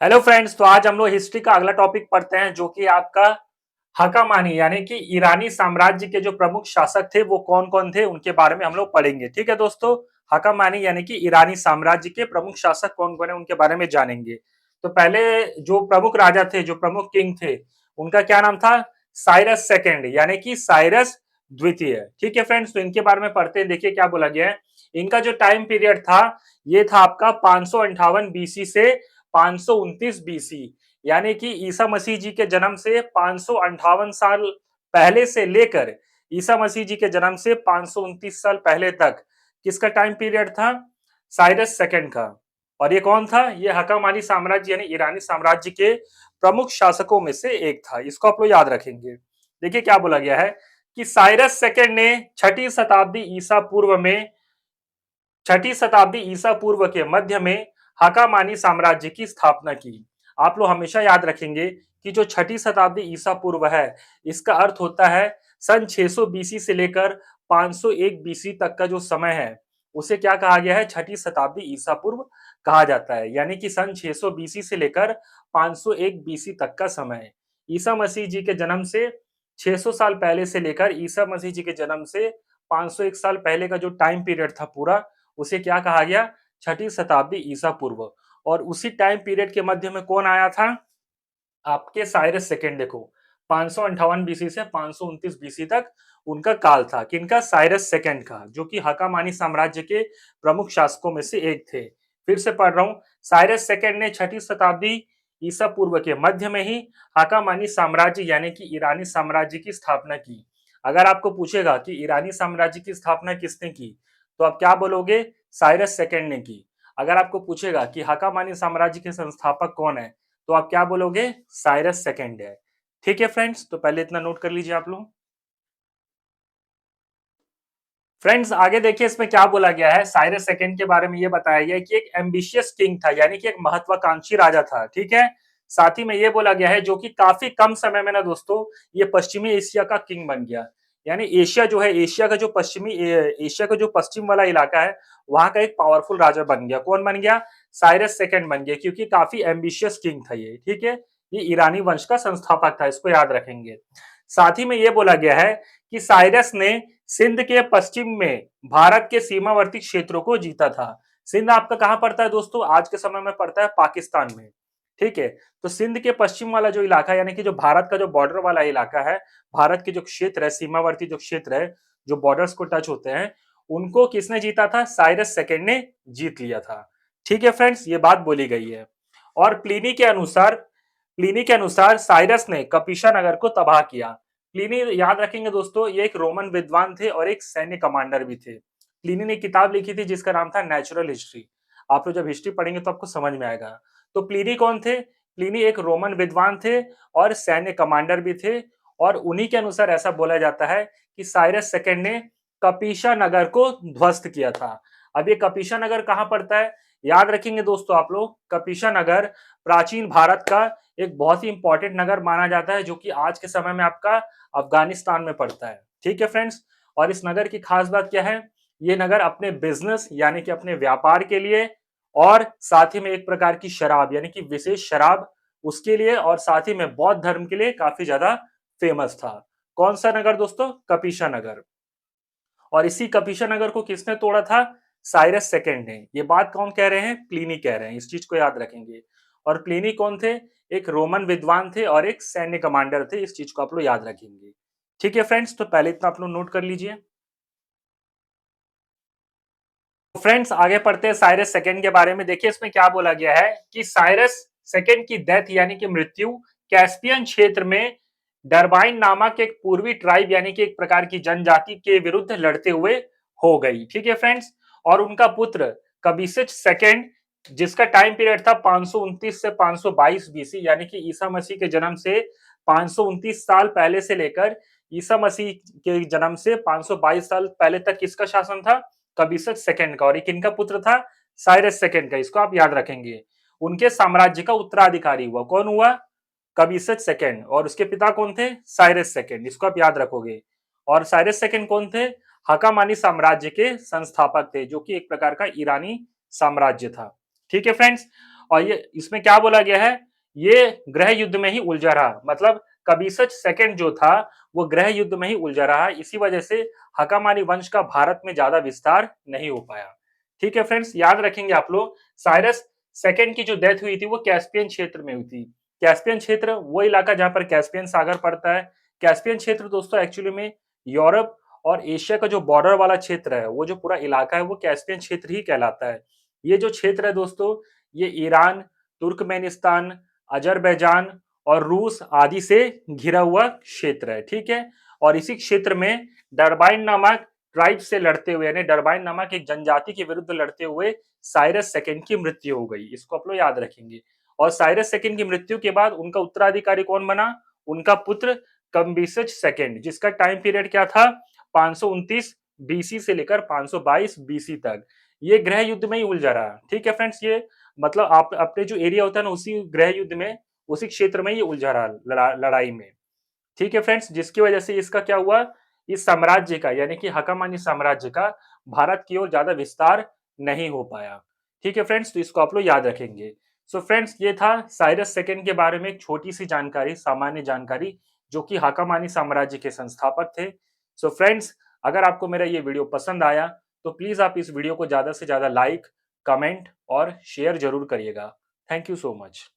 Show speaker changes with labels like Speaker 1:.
Speaker 1: Hello friends, तो आज हम लोग हिस्ट्री का अगला टॉपिक पढ़ते हैं जो कि आपका हकामानी यानी कि ईरानी साम्राज्य के जो प्रमुख शासक थे वो कौन कौन थे उनके बारे में हम लोग पढ़ेंगे। ठीक है दोस्तों, हकामानी यानी कि ईरानी साम्राज्य के प्रमुख शासक कौन कौन है उनके बारे में जानेंगे। तो पहले जो प्रमुख राजा थे, जो प्रमुख किंग थे, उनका क्या नाम था? साइरस सेकेंड यानी कि साइरस द्वितीय। ठीक है फ्रेंड्स, तो इनके बारे में पढ़ते हैं। देखिए क्या बोला गया है। इनका जो टाइम पीरियड था ये था आपका 558 बीसी से 529 बीसी, यानी कि ईसा मसीह जी के जन्म से 558 साल पहले से लेकर ईसा मसीह जी के जन्म से 529 साल पहले तक किसका टाइम पीरियड था? साइरस सेकंड का। और ये कौन था? ये हकामानी साम्राज्य यानी ईरानी साम्राज्य के प्रमुख शासकों में से एक था। इसको आप लोग याद रखेंगे। देखिए क्या बोला गया है कि साइरस सेकंड ने छठी शताब्दी ईसा पूर्व के मध्य में हकामानी साम्राज्य की स्थापना की। आप लोग हमेशा याद रखेंगे कि जो छठी शताब्दी ईसा पूर्व है, इसका अर्थ होता है सन 600 बीसी से लेकर 501 बीसी तक का जो समय है उसे क्या कहा गया है? छठी शताब्दी ईसा पूर्व कहा जाता है। यानी कि सन 600 बीसी से लेकर 501 बीसी तक का समय ईसा मसीह जी के जन्म से 600 साल पहले से लेकर ईसा मसीह जी के जन्म से 501 साल पहले का जो टाइम पीरियड था पूरा, उसे क्या कहा गया? छठी शताब्दी ईसा पूर्व। और उसी टाइम पीरियड के मध्य में कौन आया था? आपके साइरस सेकेंड। देखो 558 बीसी से 529 बीसी तक उनका काल था। किनका? साइरस सेकेंड का, जो कि हकामानी साम्राज्य के प्रमुख शासकों में से एक थे। फिर से पढ़ रहा हूं। साइरस सेकेंड ने छठी शताब्दी ईसा पूर्व के मध्य में ही हकामानी साम्राज्य यानी कि ईरानी साम्राज्य की स्थापना की। अगर आपको पूछेगा कि ईरानी साम्राज्य की स्थापना किसने की, तो आप क्या बोलोगे? साइरस सेकेंड ने की। अगर आपको पूछेगा कि हकामानी साम्राज्य के संस्थापक कौन है, तो आप क्या बोलोगे? साइरस सेकेंड है। ठीक है फ्रेंड्स, तो पहले इतना नोट कर लीजिए आप लोग। फ्रेंड्स आगे देखिए इसमें क्या बोला गया है। साइरस सेकेंड के बारे में ये बताया गया है कि एक एम्बिशियस किंग था, यानी कि एक महत्वाकांक्षी राजा था। ठीक है। साथ ही में ये बोला गया है जो कि काफी कम समय में ना दोस्तों ये पश्चिमी एशिया का किंग बन गया। यानी एशिया जो है, एशिया का जो पश्चिम वाला इलाका है, वहां का एक पावरफुल राजा बन गया। कौन बन गया? साइरस सेकेंड बन गया, क्योंकि काफी एम्बिशियस किंग था ये। ठीक है। ये ईरानी वंश का संस्थापक था, इसको याद रखेंगे। साथ ही में ये बोला गया है कि साइरस ने सिंध के पश्चिम में भारत के सीमावर्ती क्षेत्रों को जीता था। सिंध आपका कहां पड़ता है दोस्तों? आज के समय में पड़ता है पाकिस्तान में। ठीक है। तो सिंध के पश्चिम वाला जो इलाका यानी कि जो भारत का जो बॉर्डर वाला इलाका है, भारत के जो क्षेत्र है, सीमावर्ती जो क्षेत्र है, जो बॉर्डर्स को टच होते हैं, उनको किसने जीता था? साइरस सेकेंड ने जीत लिया था। ठीक है फ्रेंड्स, ये बात बोली गई है। और प्लीनी के अनुसार साइरस ने कपिशा नगर को तबाह किया। प्लीनी याद रखेंगे दोस्तों, ये एक रोमन विद्वान थे और एक सैन्य कमांडर भी थे। प्लीनी ने किताब लिखी थी जिसका नाम था नेचुरल हिस्ट्री। आप लोग जब हिस्ट्री पढ़ेंगे तो आपको समझ में आएगा। तो प्लीनी कौन थे? प्लीनी एक रोमन विद्वान थे और सैन्य कमांडर भी थे। और उन्हीं के अनुसार ऐसा बोला जाता है कि साइरस सेकेंड ने कपिशा नगर को ध्वस्त किया था। अब ये कपिशा नगर कहाँ पड़ता है? याद रखेंगे दोस्तों आप लोग, कपिशा नगर प्राचीन भारत का एक बहुत ही इंपॉर्टेंट नगर माना जाता है, जो कि आज के समय में आपका अफगानिस्तान में पड़ता है। ठीक है फ्रेंड्स। और इस नगर की खास बात क्या है? ये नगर अपने बिजनेस यानी कि अपने व्यापार के लिए, और साथ ही में एक प्रकार की शराब यानी कि विशेष शराब, उसके लिए, और साथ ही में बौद्ध धर्म के लिए काफी ज्यादा फेमस था। कौन सा नगर दोस्तों? कपिशा नगर। और इसी कपिशा नगर को किसने तोड़ा था? साइरस सेकेंड ने। ये बात कौन कह रहे हैं? प्लीनी कह रहे हैं। इस चीज को याद रखेंगे। और प्लीनी कौन थे? एक रोमन विद्वान थे और एक सैन्य कमांडर थे। इस चीज को आप लोग याद रखेंगे। ठीक है फ्रेंड्स, तो पहले इतना आप लोग नोट कर लीजिए। फ्रेंड्स आगे पढ़ते हैं साइरस सेकेंड के बारे में। देखिए इसमें क्या बोला गया है कि साइरस सेकेंड की डेथ यानी कि मृत्यु कैस्पियन क्षेत्र में डरबाइन नामक एक पूर्वी ट्राइब यानी कि एक प्रकार की जनजाति के विरुद्ध लड़ते हुए हो गई। ठीक है फ्रेंड्स। और उनका पुत्र कबिसच सेकेंड, जिसका टाइम पीरियड था 529 से 522 बीसी, यानी कि ईसा मसीह के जन्म से 529 साल पहले से लेकर ईसा मसीह के जन्म से 522 साल पहले तक किसका शासन था? कबिसस सेकंड का। और ये किनका पुत्र था? साइरस सेकंड का। इसको आप याद रखेंगे। उनके साम्राज्य का उत्तराधिकारी हुआ। कौन हुआ? कबिसस सेकंड। और उसके पिता कौन थे? Cyrus second. इसको आप याद रखोगे। और साइरस सेकंड कौन थे? हकामानी साम्राज्य के संस्थापक थे, जो कि एक प्रकार का ईरानी साम्राज्य था। ठीक है फ्रेंड्स। और ये इसमें क्या बोला गया है, ये गृह युद्ध में ही उलझा रहा, मतलब कबीसच सेकंड जो था वो गृह युद्ध में ही उलझा रहा, इसी वजह से हकामानी वंश का भारत में ज्यादा विस्तार नहीं हो पाया। ठीक है फ्रेंड्स, याद रखेंगे आप लोग, साइरस सेकंड की जो डेथ हुई थी वो कैस्पियन क्षेत्र में हुई थी। कैस्पियन क्षेत्र वो इलाका जहां पर कैस्पियन सागर पड़ता है। कैस्पियन क्षेत्र दोस्तों एक्चुअली में यूरोप और एशिया का जो बॉर्डर वाला क्षेत्र है, वो जो पूरा इलाका है वो कैस्पियन क्षेत्र ही कहलाता है। ये जो क्षेत्र है दोस्तों, ये ईरान, तुर्कमेनिस्तान, अजरबैजान और रूस आदि से घिरा हुआ क्षेत्र है। ठीक है, और इसी क्षेत्र में डरबाइन नामक ट्राइब से लड़ते हुए, यानी डरबाइन नामक एक जनजाति के विरुद्ध लड़ते हुए साइरस सेकंड की मृत्यु हो गई। इसको आप लोग याद रखेंगे। और साइरस सेकंड की मृत्यु के बाद उनका उत्तराधिकारी कौन बना? उनका पुत्र कम्बिसस सेकंड, जिसका टाइम पीरियड क्या था? 529 बीसी से लेकर 522 बीसी तक। ये गृह युद्ध में ही उलझा रहा। ठीक है फ्रेंड्स, ये मतलब आप अपने जो एरिया होता है ना, उसी गृह युद्ध में, उसी क्षेत्र में ये उलझा रहा लड़ाई में। ठीक है फ्रेंड्स, जिसकी वजह से इसका क्या हुआ, इस साम्राज्य का यानी कि हकामानी साम्राज्य का भारत की ओर ज्यादा विस्तार नहीं हो पाया। ठीक है फ्रेंड्स, तो इसको आप लोग याद रखेंगे। सो फ्रेंड्स, ये था साइरस सेकंड के बारे में एक छोटी सी जानकारी, सामान्य जानकारी, जो कि हकामानी साम्राज्य के संस्थापक थे। सो फ्रेंड्स, अगर आपको मेरा ये वीडियो पसंद आया तो प्लीज आप इस वीडियो को ज्यादा से ज्यादा लाइक, कमेंट और शेयर जरूर करिएगा। Thank you so much.